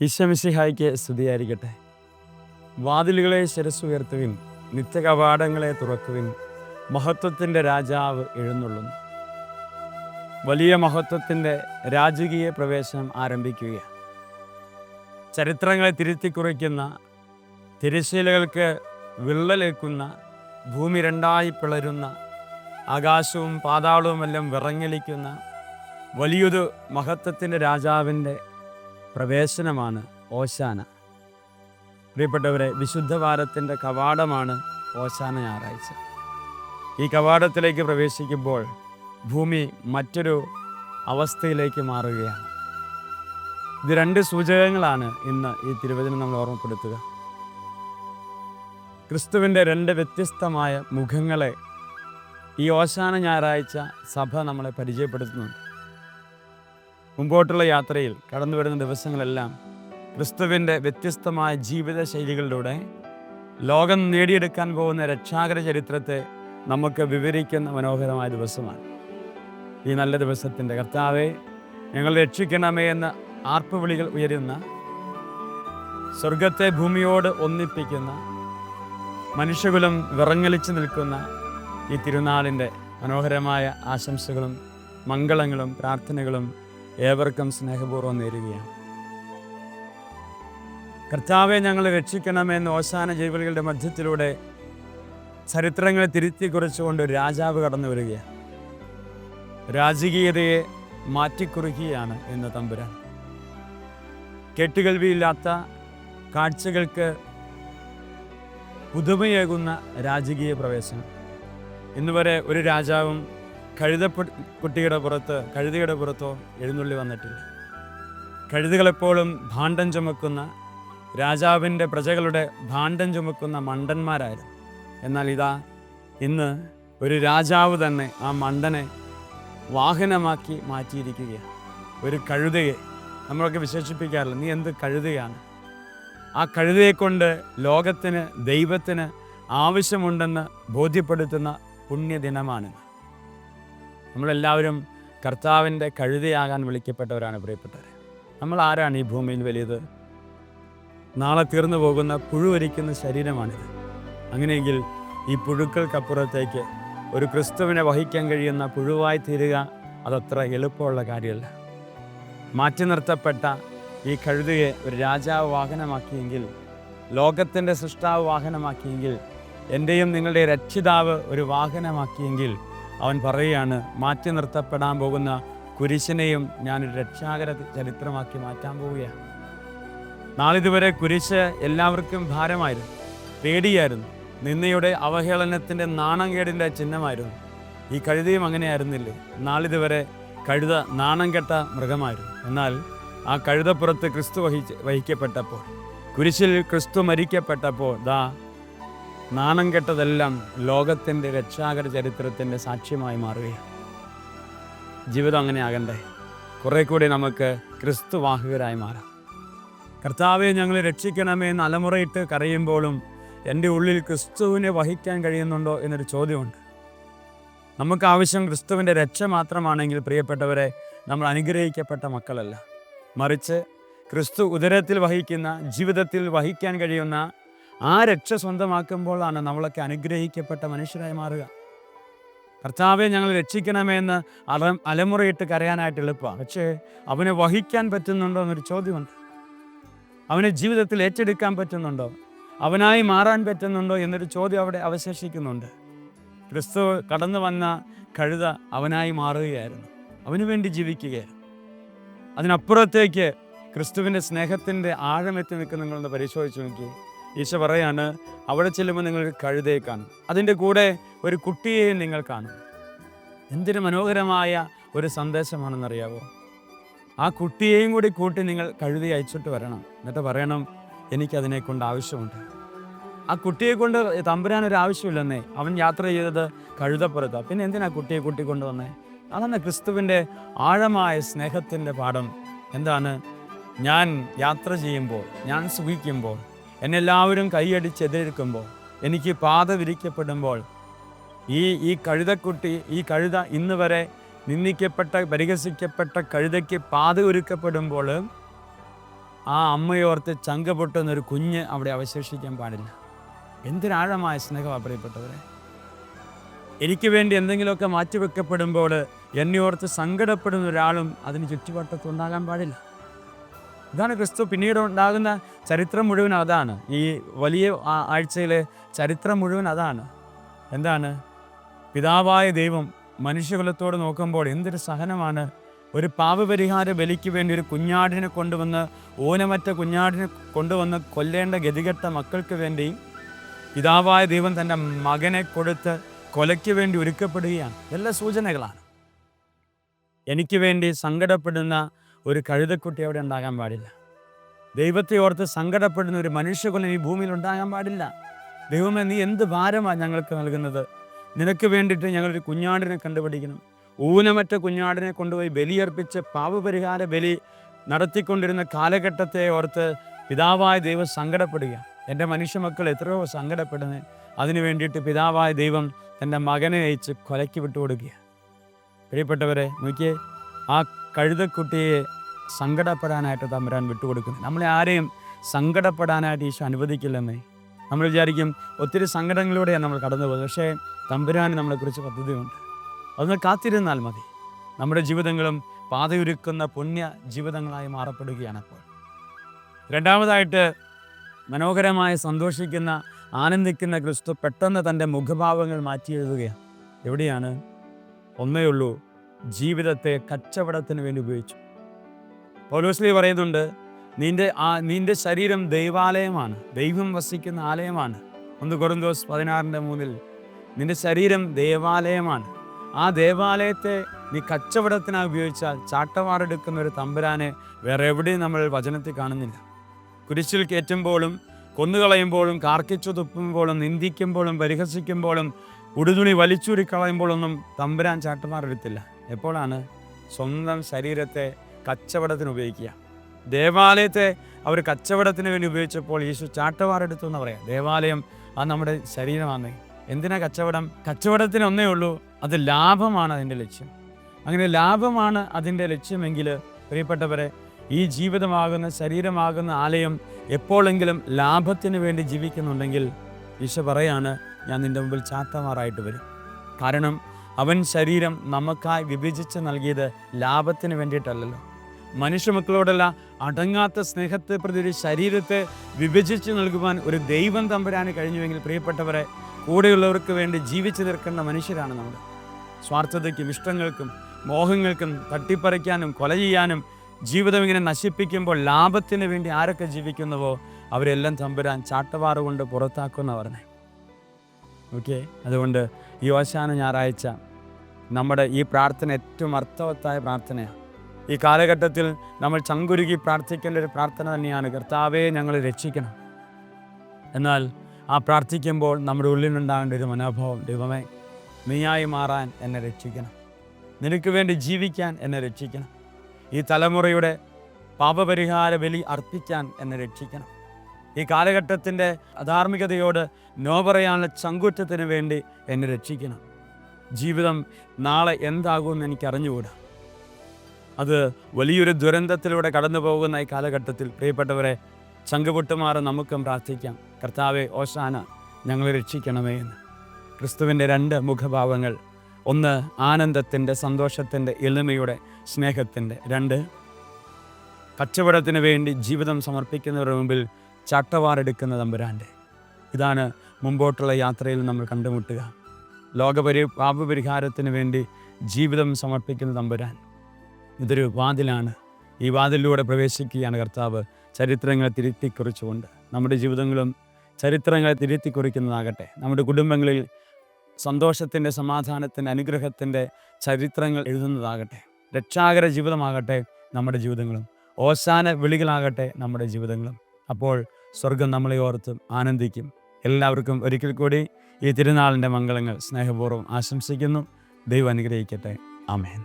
ഈശോമിശിഹായ്ക്ക് സ്തുതിയായിരിക്കട്ടെ. വാതിലുകളെ ശിരസ്സുയർത്തുവിൻ, നിത്യകവാടങ്ങളെ തുറക്കുവിൻ, മഹത്വത്തിൻ്റെ രാജാവ് എഴുന്നള്ളുന്നു. വലിയ മഹത്വത്തിൻ്റെ രാജകീയ പ്രവേശനം ആരംഭിക്കുകയാണ്. ചരിത്രങ്ങളെ തിരുത്തിക്കുറിക്കുന്ന, തിരശ്ശീലകൾക്ക് വിള്ളലേക്കുന്ന, ഭൂമി രണ്ടായി പിളരുന്ന, ആകാശവും പാതാളവുമെല്ലാം വിറങ്ങലിക്കുന്ന വലിയൊരു മഹത്വത്തിൻ്റെ രാജാവിൻ്റെ പ്രവേശനമാണ് ഓശാന. പ്രിയപ്പെട്ടവരെ, വിശുദ്ധ വാരത്തിൻ്റെ കവാടമാണ് ഓശാന ഞായറാഴ്ച. ഈ കവാടത്തിലേക്ക് പ്രവേശിക്കുമ്പോൾ ഭൂമി മറ്റൊരു അവസ്ഥയിലേക്ക് മാറുകയാണ്. ഇത് രണ്ട് സൂചകങ്ങളാണ് ഇന്ന് ഈ തിരുവചനം നമ്മൾ ഓർമ്മപ്പെടുത്തുക. ക്രിസ്തുവിൻ്റെ രണ്ട് വ്യത്യസ്തമായ മുഖങ്ങളെ ഈ ഓശാന ഞായറാഴ്ച സഭ നമ്മളെ പരിചയപ്പെടുത്തുന്നുണ്ട്. മുമ്പോട്ടുള്ള യാത്രയിൽ കടന്നു വരുന്ന ദിവസങ്ങളെല്ലാം ക്രിസ്തുവിൻ്റെ വ്യത്യസ്തമായ ജീവിത ശൈലികളിലൂടെ ലോകം നേടിയെടുക്കാൻ പോകുന്ന രക്ഷാകര ചരിത്രത്തെ നമുക്ക് വിവരിക്കുന്ന മനോഹരമായ ദിവസമാണ് ഈ നല്ല ദിവസത്തിൻ്റെ. കർത്താവേ, ഞങ്ങൾ രക്ഷിക്കണമേ എന്ന ആർപ്പുവിളികൾ ഉയരുന്ന, സ്വർഗത്തെ ഭൂമിയോട് ഒന്നിപ്പിക്കുന്ന, മനുഷ്യകുലം വിറങ്ങലിച്ചു നിൽക്കുന്ന ഈ തിരുനാളിൻ്റെ മനോഹരമായ ആശംസകളും മംഗളങ്ങളും പ്രാർത്ഥനകളും ഏവർക്കും സ്നേഹപൂർവ്വം നേരുകയാണ്. കർത്താവെ, ഞങ്ങൾ രക്ഷിക്കണമെന്ന് ഓശാന ജൈവലികളുടെ മധ്യത്തിലൂടെ ചരിത്രങ്ങളെ തിരുത്തി കുറിച്ചുകൊണ്ട് രാജാവ് കടന്നു വരികയാണ്. രാജകീയതയെ മാറ്റിക്കുറിക്കുകയാണ് ഇന്ന് തമ്പുരാൻ. കേട്ടുകേൾവിയില്ലാത്ത കാഴ്ചകൾക്ക് പുതുമയേകുന്ന രാജകീയ പ്രവേശനം. ഇന്നുവരെ ഒരു രാജാവും കഴുതയുടെ പുറത്തോ എഴുന്നള്ളി വന്നിട്ടില്ല. കഴുതുകളെപ്പോഴും ഭാണ്ഡം ചുമക്കുന്ന, രാജാവിൻ്റെ പ്രജകളുടെ ഭാണ്ഡം ചുമക്കുന്ന മണ്ടന്മാരായിരുന്നു. എന്നാൽ ഇന്ന് ഒരു രാജാവ് തന്നെ ആ മണ്ടനെ വാഹനമാക്കി മാറ്റിയിരിക്കുകയാണ്. ഒരു കഴുതയെ നമ്മളൊക്കെ വിശേഷിപ്പിക്കാറില്ല, നീ എന്ത് കഴുതയാണ്. ആ കഴുതയെക്കൊണ്ട് ലോകത്തിന്, ദൈവത്തിന് ആവശ്യമുണ്ടെന്ന് ബോധ്യപ്പെടുത്തുന്ന പുണ്യദിനമാണിന്ന്. നമ്മളെല്ലാവരും കർത്താവിൻ്റെ കഴുതയാകാൻ വിളിക്കപ്പെട്ടവരാണ്. പ്രിയപ്പെട്ടവരെ, നമ്മൾ ആരാണ് ഈ ഭൂമിയിൽ വലിയത്? നാളെ തീർന്നു പോകുന്ന പുഴുവരിക്കുന്ന ശരീരമാണിത്. അങ്ങനെയെങ്കിൽ ഈ പുഴുക്കൾക്കപ്പുറത്തേക്ക് ഒരു ക്രിസ്തുവിനെ വഹിക്കാൻ കഴിയുന്ന പുഴുവായി തീരുക അതത്ര എളുപ്പമുള്ള കാര്യമല്ല. മാറ്റി നിർത്തപ്പെട്ട ഈ കഴുതയെ ഒരു രാജാവ് വാഹനമാക്കിയെങ്കിൽ, ലോകത്തിൻ്റെ സൃഷ്ടാവ് വാഹനമാക്കിയെങ്കിൽ, എൻ്റെയും നിങ്ങളുടെ രക്ഷിതാവ് ഒരു വാഹനമാക്കിയെങ്കിൽ, അവൻ പറയുകയാണ്, മാറ്റി നിർത്തപ്പെടാൻ പോകുന്ന കുരിശിനെയും ഞാനൊരു രക്ഷാകര ചരിത്രമാക്കി മാറ്റാൻ പോവുകയാണ്. നാളിതുവരെ കുരിശ് എല്ലാവർക്കും ഭാരമായിരുന്നു, പേടിയായിരുന്നു, നിന്ദയുടെ, അവഹേളനത്തിൻ്റെ, നാണംകേടിൻ്റെ ചിഹ്നമായിരുന്നു. ഈ കഴുതയും അങ്ങനെയായിരുന്നില്ലേ? നാളിതുവരെ കഴുത നാണം കെട്ട മൃഗമായിരുന്നു. എന്നാൽ ആ കഴുതപ്പുറത്ത് ക്രിസ്തു വഹിക്കപ്പെട്ടപ്പോൾ, കുരിശിൽ ക്രിസ്തു മരിക്കപ്പെട്ടപ്പോൾ, നാണം കെട്ടതെല്ലാം ലോകത്തിൻ്റെ രക്ഷാകര ചരിത്രത്തിൻ്റെ സാക്ഷ്യമായി മാറുകയാണ്. ജീവിതം അങ്ങനെ ആകണ്ടേ? കുറെ കൂടി നമുക്ക് ക്രിസ്തു വാഹകരായി മാറാം. കർത്താവെ, ഞങ്ങൾ രക്ഷിക്കണമേ എന്ന് അലമുറയിട്ട് കരയുമ്പോഴും എൻ്റെ ഉള്ളിൽ ക്രിസ്തുവിനെ വഹിക്കാൻ കഴിയുന്നുണ്ടോ എന്നൊരു ചോദ്യമുണ്ട്. നമുക്ക് ആവശ്യം ക്രിസ്തുവിൻ്റെ രക്ഷ മാത്രമാണെങ്കിൽ, പ്രിയപ്പെട്ടവരെ, നമ്മൾ അനുഗ്രഹിക്കപ്പെട്ട മക്കളല്ല. മറിച്ച് ക്രിസ്തു ഉദരത്തിൽ വഹിക്കുന്ന, ജീവിതത്തിൽ വഹിക്കാൻ കഴിയുന്ന ആ രക്ഷ സ്വന്തമാക്കുമ്പോഴാണ് നമ്മളൊക്കെ അനുഗ്രഹിക്കപ്പെട്ട മനുഷ്യരായി മാറുക. കർത്താവെ, ഞങ്ങൾ രക്ഷിക്കണമെന്ന് അലമുറയിട്ട് കരയാനായിട്ട് എളുപ്പമാണ്. പക്ഷേ അവനെ വഹിക്കാൻ പറ്റുന്നുണ്ടോ എന്നൊരു ചോദ്യമുണ്ട്. അവനെ ജീവിതത്തിൽ ഏറ്റെടുക്കാൻ പറ്റുന്നുണ്ടോ, അവനായി മാറാൻ പറ്റുന്നുണ്ടോ എന്നൊരു ചോദ്യം അവിടെ അവശേഷിക്കുന്നുണ്ട്. ക്രിസ്തു കടന്നു വന്ന കഴുത അവനായി മാറുകയായിരുന്നു, അവന് വേണ്ടി ജീവിക്കുകയായിരുന്നു. അതിനപ്പുറത്തേക്ക് ക്രിസ്തുവിൻ്റെ സ്നേഹത്തിൻ്റെ ആഴമെത്തി നിൽക്കുന്ന നിങ്ങളൊന്ന് പരിശോധിച്ച് നോക്കി. ഈശോ പറയാണ്, അവിടെ ചെല്ലുമ്പോൾ നിങ്ങൾ കഴുതയെ കാണും, അതിൻ്റെ കൂടെ ഒരു കുട്ടിയെയും നിങ്ങൾ കാണും. എന്തൊരു മനോഹരമായ ഒരു സന്ദേശമാണെന്നറിയാവോ? ആ കുട്ടിയെയും കൂടി കൂട്ടി നിങ്ങൾ കഴുതയെ അയച്ചിട്ട് വരണം. എന്നിട്ട് പറയണം, എനിക്കതിനെ കൊണ്ട് ആവശ്യമുണ്ട്. ആ കുട്ടിയെ കൊണ്ട് തമ്പുരാനൊരു ആവശ്യമില്ലെന്നേ. അവൻ യാത്ര ചെയ്തത് കഴുതപ്പുറത്താണ്. പിന്നെ എന്തിനാ കുട്ടിയെ കൂട്ടിക്കൊണ്ടുവന്നേ? അതാണ് ക്രിസ്തുവിൻ്റെ ആഴമായ സ്നേഹത്തിൻ്റെ പാഠം. എന്താണ്? ഞാൻ യാത്ര ചെയ്യുമ്പോൾ, ഞാൻ സുഖിക്കുമ്പോൾ, എന്നെല്ലാവരും കൈയടിച്ച് എതിരേൽക്കുമ്പോൾ, എനിക്ക് പാത വിരിക്കപ്പെടുമ്പോൾ, ഈ കഴുതക്കുട്ടി, ഈ കഴുത ഇന്ന് വരെ നിന്ദിക്കപ്പെട്ട, പരിഹസിക്കപ്പെട്ട കഴുതയ്ക്ക് പാത ഒരുക്കപ്പെടുമ്പോൾ ആ അമ്മയോർത്ത് ചങ്ക പൊട്ടുന്നൊരു കുഞ്ഞ് അവിടെ അവശേഷിക്കാൻ പാടില്ല. എന്തൊരാഴമായ സ്നേഹമാണ് പ്രിയപ്പെട്ടവരെ. എനിക്ക് വേണ്ടി എന്തെങ്കിലുമൊക്കെ മാറ്റിവെക്കപ്പെടുമ്പോൾ എന്നെ ഓർത്ത് സങ്കടപ്പെടുന്ന ഒരാളും അതിന് ചുറ്റുവട്ടത്തുണ്ടാകാൻ പാടില്ല. ഇതാണ് ക്രിസ്തു പിന്നീട് ഉണ്ടാകുന്ന ചരിത്രം മുഴുവൻ അതാണ്. ഈ വലിയ ആഴ്ചയിലെ ചരിത്രം മുഴുവൻ അതാണ്. എന്താണ്? പിതാവായ ദൈവം മനുഷ്യകുലത്തോട് നോക്കുമ്പോൾ എന്തൊരു സഹനമാണ്. ഒരു പാപപരിഹാര ബലിക്ക് വേണ്ടി ഒരു കുഞ്ഞാടിനെ കൊണ്ടുവന്ന്, ഊനമറ്റ കുഞ്ഞാടിനെ കൊണ്ടുവന്ന് കൊല്ലേണ്ട ഗതികെട്ട മക്കൾക്ക് വേണ്ടി പിതാവായ ദൈവം തൻ്റെ മകനെ കൊടുത്ത് കൊലയ്ക്ക് വേണ്ടി ഒരുക്കപ്പെടുകയാണ്. ഇതെല്ലാം സൂചനകളാണ്. എനിക്ക് വേണ്ടി സങ്കടപ്പെടുന്ന ഒരു കഴുതക്കുട്ടി അവിടെ ഉണ്ടാകാൻ പാടില്ല. ദൈവത്തെ ഓർത്ത് സങ്കടപ്പെടുന്ന ഒരു മനുഷ്യകുലം ഈ ഭൂമിയിൽ ഉണ്ടാകാൻ പാടില്ല. ദൈവമേ, നീ എന്ത് ഭാരമാണ് ഞങ്ങൾക്ക് നൽകുന്നത്? നിനക്ക് വേണ്ടിയിട്ട് ഞങ്ങളൊരു കുഞ്ഞാടിനെ കണ്ടുപിടിക്കണം. ഊനമറ്റ കുഞ്ഞാടിനെ കൊണ്ടുപോയി ബലിയർപ്പിച്ച് പാപപരിഹാര ബലി നടത്തിക്കൊണ്ടിരുന്ന കാലഘട്ടത്തെ ഓർത്ത് പിതാവായ ദൈവം സങ്കടപ്പെടുക. എൻ്റെ മനുഷ്യ മക്കൾ എത്രയോ സങ്കടപ്പെടുന്നത്. അതിനു വേണ്ടിയിട്ട് പിതാവായ ദൈവം തൻ്റെ മകനെ അയച്ച് കൊലയ്ക്ക് വിട്ടുകൊടുക്കുക. പ്രിയപ്പെട്ടവരെ, നോക്കിയേ, ആ കഴുതക്കുട്ടിയെ സങ്കടപ്പെടാനായിട്ട് തമ്പുരാൻ വിട്ടുകൊടുക്കുന്നു. നമ്മളെ ആരെയും സങ്കടപ്പെടാനായിട്ട് ഈശോ അനുവദിക്കില്ലെന്നേ. നമ്മൾ വിചാരിക്കും ഒത്തിരി സങ്കടങ്ങളിലൂടെയാണ് നമ്മൾ കടന്നു പോകുന്നത്. പക്ഷേ തമ്പുരാന് നമ്മളെക്കുറിച്ച് പദ്ധതിയുണ്ട്. അതൊന്ന് കാത്തിരുന്നാൽ മതി. നമ്മുടെ ജീവിതങ്ങളും പാതയൊരുക്കുന്ന പുണ്യ ജീവിതങ്ങളായി മാറപ്പെടുകയാണ്. അപ്പോൾ രണ്ടാമതായിട്ട്, മനോഹരമായി സന്തോഷിക്കുന്ന ആനന്ദിക്കുന്ന ക്രിസ്തു പെട്ടെന്ന് തൻ്റെ മുഖഭാവങ്ങൾ മാറ്റി എഴുതുകയാണ്. എവിടെയാണ്? ഒന്നേ ഉള്ളൂ, ജീവിതത്തെ കച്ചവടത്തിന് വേണ്ടി ഉപയോഗിച്ചു. പൗലോസ്ലീ പറയുന്നുണ്ട്, നിന്റെ ശരീരം ദൈവാലയമാണ്, ദൈവം വസിക്കുന്ന ആലയമാണ്. 1 കൊരിന്തോസ് 16:3 നിന്റെ ശരീരം ദേവാലയമാണ്. ആ ദേവാലയത്തെ നീ കച്ചവടത്തിനായി ഉപയോഗിച്ചാൽ ചാട്ടവാറെടുക്കുന്ന ഒരു തമ്പുരാനെ വേറെ എവിടെയും നമ്മൾ വചനത്തിൽ കാണുന്നില്ല. കുരിശിൽ കയറ്റുമ്പോഴും കൊന്നുകളയുമ്പോഴും കാർക്കിച്ചു തുപ്പുമ്പോഴും നിന്ദിക്കുമ്പോഴും പരിഹസിക്കുമ്പോഴും ഉടുതുണി വലിച്ചൂരിക്കളയുമ്പോഴൊന്നും തമ്പുരാൻ ചാട്ടവാറെടുത്തില്ല. എപ്പോഴാണ്? സ്വന്തം ശരീരത്തെ കച്ചവടത്തിന് ഉപയോഗിക്കുക. ദേവാലയത്തെ അവർ കച്ചവടത്തിന് വേണ്ടി ഉപയോഗിച്ചപ്പോൾ യേശു ചാട്ടവാറെടുത്തു എന്ന് പറയാം. ദേവാലയം അത് നമ്മുടെ ശരീരമാണ്. എന്തിനാ കച്ചവടം? കച്ചവടത്തിന് ഒന്നേ ഉള്ളൂ, അത് ലാഭമാണ് അതിൻ്റെ ലക്ഷ്യം. അങ്ങനെ ലാഭമാണ് അതിൻ്റെ ലക്ഷ്യമെങ്കിൽ പ്രിയപ്പെട്ടവരെ, ഈ ജീവിതമാകുന്ന ശരീരമാകുന്ന ആലയം എപ്പോഴെങ്കിലും ലാഭത്തിന് വേണ്ടി ജീവിക്കുന്നുണ്ടെങ്കിൽ ഈശോ പറയാണ്, ഞാൻ നിൻ്റെ മുമ്പിൽ ചാട്ടവാറായിട്ട് വരും. കാരണം അവൻ ശരീരം നമുക്കായി വിഭജിച്ച് നൽകിയത് ലാഭത്തിന് വേണ്ടിയിട്ടല്ലല്ലോ. മനുഷ്യമക്കളോടല്ല അടങ്ങാത്ത സ്നേഹത്തെ പ്രതി ഒരു ശരീരത്തെ വിഭജിച്ച് നൽകുവാൻ ഒരു ദൈവം തമ്പുരാന് കഴിഞ്ഞുവെങ്കിൽ പ്രിയപ്പെട്ടവരെ, കൂടെയുള്ളവർക്ക് വേണ്ടി ജീവിച്ചു തീർക്കേണ്ട മനുഷ്യരാണ് നമ്മൾ. സ്വാർത്ഥതയ്ക്കും ഇഷ്ടങ്ങൾക്കും മോഹങ്ങൾക്കും തട്ടിപ്പറിക്കാനും കൊല ചെയ്യാനും ജീവിതം ഇങ്ങനെ നശിപ്പിക്കുമ്പോൾ ലാഭത്തിന് വേണ്ടി ആരൊക്കെ ജീവിക്കുന്നുവോ അവരെല്ലാം തമ്പുരാൻ ചാട്ടവാറ് കൊണ്ട് പുറത്താക്കുന്ന പറഞ്ഞേ. ഓക്കെ, അതുകൊണ്ട് ഈ ഓശാന ഞായറാഴ്ച നമ്മുടെ ഈ പ്രാർത്ഥന ഏറ്റവും അർത്ഥവത്തായ പ്രാർത്ഥനയാണ്. ഈ കാലഘട്ടത്തിൽ നമ്മൾ ചങ്കുരുകി പ്രാർത്ഥിക്കേണ്ട ഒരു പ്രാർത്ഥന തന്നെയാണ്, കർത്താവേ ഞങ്ങളെ രക്ഷിക്കണം. എന്നാൽ ആ പ്രാർത്ഥിക്കുമ്പോൾ നമ്മുടെ ഉള്ളിലുണ്ടാകേണ്ട ഒരു മനോഭാവം, ദൈവമേ നീയായി മാറാൻ എന്നെ രക്ഷിക്കണം, നിനക്ക് വേണ്ടി ജീവിക്കാൻ എന്നെ രക്ഷിക്കണം, ഈ തലമുറയുടെ പാപപരിഹാര ബലി അർപ്പിക്കാൻ എന്നെ രക്ഷിക്കണം, ഈ കാലഘട്ടത്തിൻ്റെ അധാർമികതയോട് നോ പറയാനുള്ള ചങ്കൂറ്റത്തിന് വേണ്ടി എന്നെ രക്ഷിക്കണം. ജീവിതം നാളെ എന്താകുമെന്ന് എനിക്ക് അറിഞ്ഞുകൂടാ. അത് വലിയൊരു ദുരന്തത്തിലൂടെ കടന്നു പോകുന്ന ഈ കാലഘട്ടത്തിൽ പ്രിയപ്പെട്ടവരെ, ചങ്കുപൊട്ടുമാറി നമുക്കും പ്രാർത്ഥിക്കാം, കർത്താവെ ഓശാന ഞങ്ങളെ രക്ഷിക്കണമേ എന്ന്. ക്രിസ്തുവിൻ്റെ 2 മുഖഭാവങ്ങൾ, ഒന്ന് ആനന്ദത്തിൻ്റെ, സന്തോഷത്തിൻ്റെ, എളിമയുടെ, സ്നേഹത്തിൻ്റെ. 2 കച്ചവടത്തിന് വേണ്ടി ജീവിതം സമർപ്പിക്കുന്നവരുടെ മുമ്പിൽ ചാട്ടവാറെടുക്കുന്ന തമ്പുരാൻ്റെ. ഇതാണ് മുമ്പോട്ടുള്ള യാത്രയിൽ നമ്മൾ കണ്ടുമുട്ടുക. പാപപരിഹാരത്തിന് വേണ്ടി ജീവിതം സമർപ്പിക്കുന്ന തമ്പുരാൻ. ഇതൊരു വാതിലാണ്. ഈ വാതിലിലൂടെ പ്രവേശിക്കുകയാണ് കർത്താവ്, ചരിത്രങ്ങളെ തിരുത്തിക്കുറിച്ചുകൊണ്ട്. നമ്മുടെ ജീവിതങ്ങളും ചരിത്രങ്ങളെ തിരുത്തിക്കുറിക്കുന്നതാകട്ടെ. നമ്മുടെ കുടുംബങ്ങളിൽ സന്തോഷത്തിൻ്റെ, സമാധാനത്തിൻ്റെ, അനുഗ്രഹത്തിൻ്റെ ചരിത്രങ്ങൾ എഴുതുന്നതാകട്ടെ. രക്ഷാകര ജീവിതമാകട്ടെ നമ്മുടെ ജീവിതങ്ങളും. ഓശാന വിളികളാകട്ടെ നമ്മുടെ ജീവിതങ്ങളും. അപ്പോൾ സ്വർഗം നമ്മളെ ഓർത്തും ആനന്ദിക്കും. എല്ലാവർക്കും ഒരിക്കൽ കൂടി ഈ തിരുനാളിൻ്റെ മംഗളങ്ങൾ സ്നേഹപൂർവ്വം ആശംസിക്കുന്നു. ദൈവം അനുഗ്രഹിക്കട്ടെ. ആമേൻ.